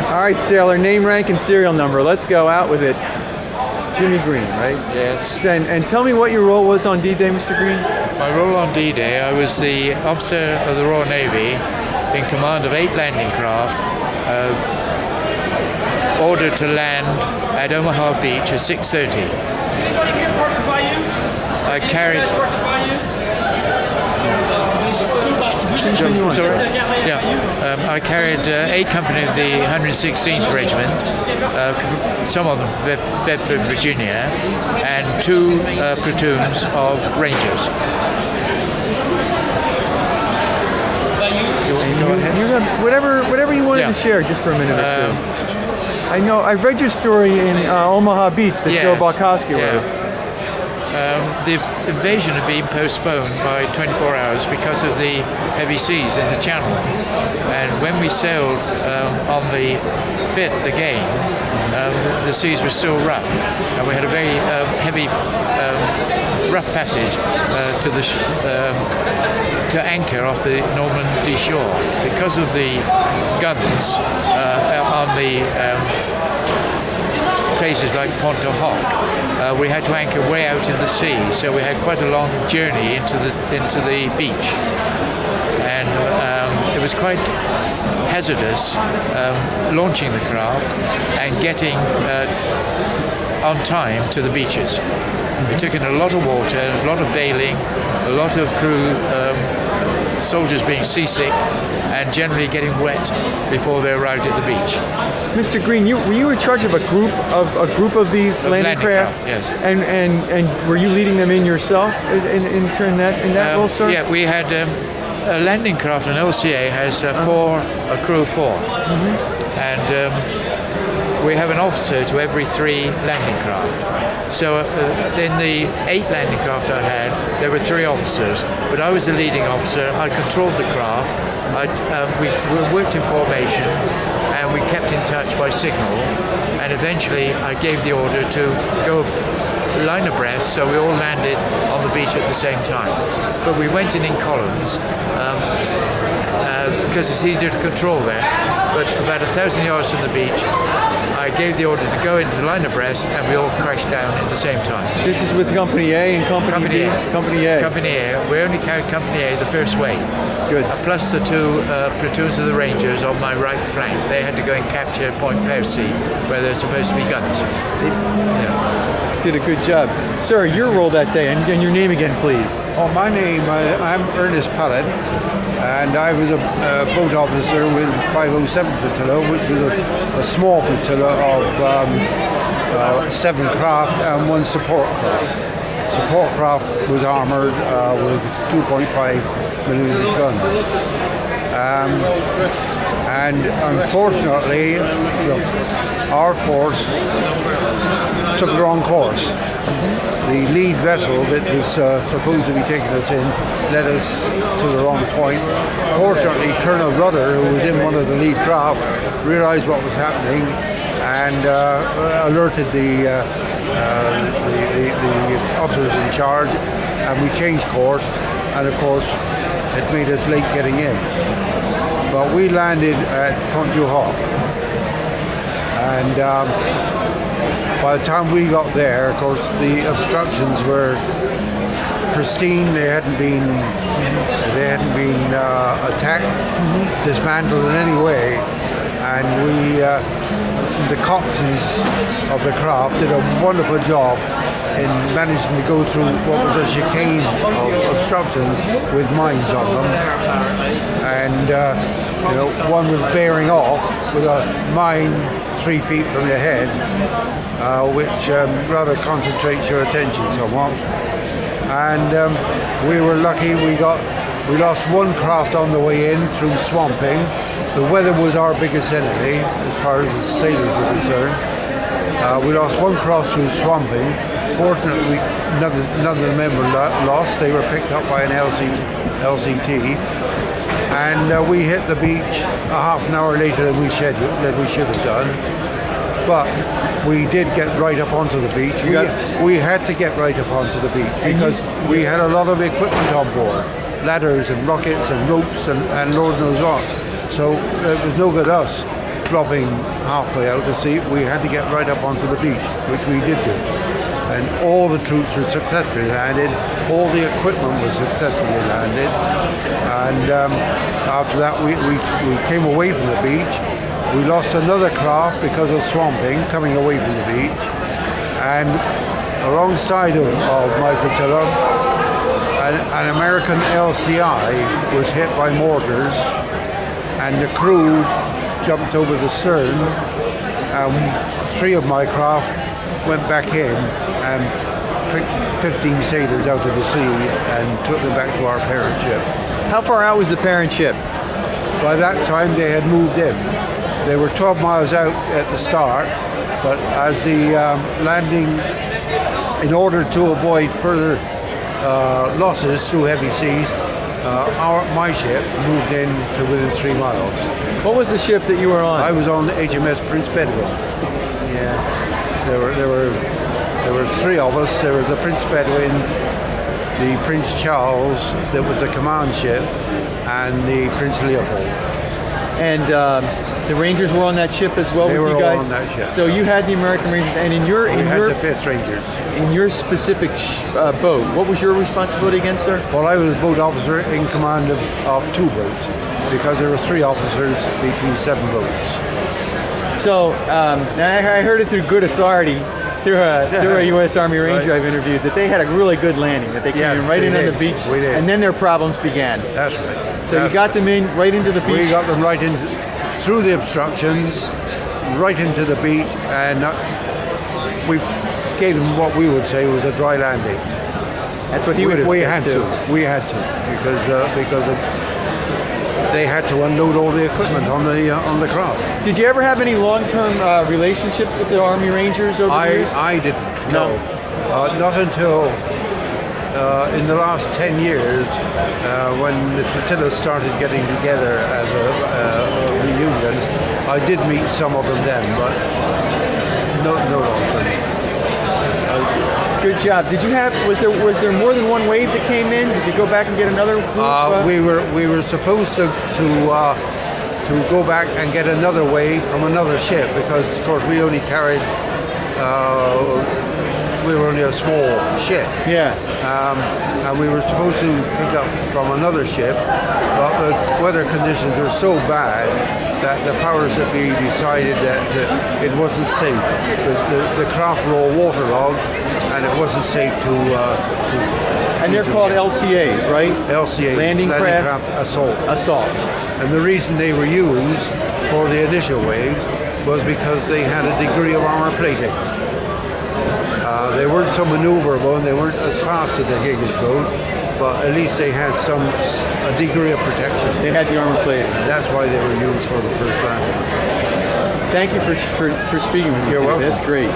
All right, sailor, name, rank, and serial number. Let's go out with it. Jimmy Green, right? Yes. And tell me what your role was on D-Day, Mr. Green. My role on D-Day, I was the officer of the Royal Navy in command of 8 landing craft, ordered to land at Omaha Beach at 6:30. I carried... I carried A Company of the 116th Regiment, some of them Bedford, Virginia, and 2 platoons of Rangers. Whatever you wanted to share, just for a minute or two. I know I've read your story in Omaha Beach that Joe Balkowski wrote. The invasion had been postponed by 24 hours because of the heavy seas in the channel, and when we sailed on the 5th again, the seas were still rough, and we had a very heavy rough passage to anchor off the Normandy shore. Because of the guns on the places like Pointe du Hoc, we had to anchor way out in the sea, so we had quite a long journey into the beach, and it was quite hazardous launching the craft and getting on time to the beaches. We took in a lot of water, a lot of bailing, a lot of crew, soldiers being seasick, and generally getting wet before they arrived at the beach. Mr. Green, were you in charge of a group of these landing craft? Yes. And were you leading them in yourself in that role, sir? Yeah, we had a landing craft. An LCA has a crew of 4, and we have an officer to every 3 landing craft. So in the 8 landing craft I had, there were 3 officers, but I was the leading officer. I controlled the craft. We worked in formation, and we kept in touch by signal, and eventually I gave the order to go line abreast, so we all landed on the beach at the same time. But we went in columns because it's easier to control there. But about 1,000 yards from the beach, I gave the order to go into line abreast, and we all crashed down at the same time. This is with Company A and Company B? Company A. Company A. We only carried Company A the first wave. Good. Plus the 2 platoons of the Rangers on my right flank. They had to go and capture Point Percy, where there's supposed to be guns. Did a good job. Sir, your role that day, and your name again, please. Oh, my name, I'm Ernest Pollent, and I was a boat officer with 507 Flotilla, which was a small flotilla of 7 craft and 1 support craft. Support craft was armoured with 2.5mm guns. And unfortunately, our force took the wrong course. The lead vessel that was supposed to be taking us in led us to the wrong point. Fortunately, Colonel Rudder, who was in one of the lead craft, realized what was happening and alerted the officers in charge, and we changed course, and of course it made us late getting in. But we landed at Pointe du Hoc, and by the time we got there, of course, the obstructions were pristine. They hadn't been attacked, dismantled in any way, and the coxswains of the craft did a wonderful job in managing to go through what was a chicane of obstructions with mines on them, and one was bearing off with a mine 3 feet from your head, which rather concentrates your attention somewhat. And we were lucky. We lost 1 craft on the way in through swamping. The weather was our biggest enemy as far as the sailors were concerned. We lost 1 craft through swamping. Fortunately, none of the men were lost. They were picked up by an LCT. And we hit the beach a half an hour later than we should have done. But we did get right up onto the beach. We had to get right up onto the beach because we had a lot of equipment on board. Ladders and rockets and ropes and Lord knows what. So it was no good us. dropping halfway out to sea, we had to get right up onto the beach, which we did do. And all the troops were successfully landed, all the equipment was successfully landed, and after that we came away from the beach. We lost another craft because of swamping coming away from the beach, and alongside of my flotilla, an American LCI was hit by mortars, and the crew jumped over the stern, and 3 of my craft went back in and picked 15 sailors out of the sea and took them back to our parent ship. How far out was the parent ship? By that time they had moved in. They were 12 miles out at the start, but as the landing, in order to avoid further losses through heavy seas, my ship moved in to within 3 miles. What was the ship that you were on? I was on the HMS Prince Bedouin. Yeah. There were 3 of us. There was the Prince Bedouin, the Prince Charles, that was the command ship, and the Prince Leopold. And the Rangers were on that ship as well They with were you guys? all on that ship. So you had the American Rangers, and in your We had the 5th Rangers. in your specific boat, what was your responsibility again, sir? Well, I was a boat officer in command of 2 boats, because there were 3 officers between 7 boats. So I heard it through good authority, through a U.S. Army Ranger I've interviewed, that they had a really good landing, that they came in right in on the beach, and then their problems began. That's right. So you got them in right into the beach? We got them right into, through the obstructions, right into the beach, and we gave them what we would say was a dry landing. That's what he would have We said had too. to. We had to, because they had to unload all the equipment on the craft. Did you ever have any long-term relationships with the Army Rangers over the years? I didn't. No. Not until in the last 10 years, when the flotilla started getting together as a reunion. I did meet some of them then, but no long-term. Good job. Did you have? Was there more than one wave that came in? Did you go back and get another group? We were supposed to go back and get another wave from another ship, because of course we only carried we were only a small ship. Yeah. And we were supposed to pick up from another ship, but the weather conditions were so bad that the powers that be decided that it wasn't safe. The craft were all waterlogged, and it wasn't safe to and they're called LCAs, right? LCA, Landing craft assault. And the reason they were used for the initial waves was because they had a degree of armor plating. They weren't so maneuverable, and they weren't as fast as the Higgins boat, but at least they had a degree of protection. They had the armor plating. And that's why they were used for the first landing. Thank you for speaking with me. You're welcome. That's great.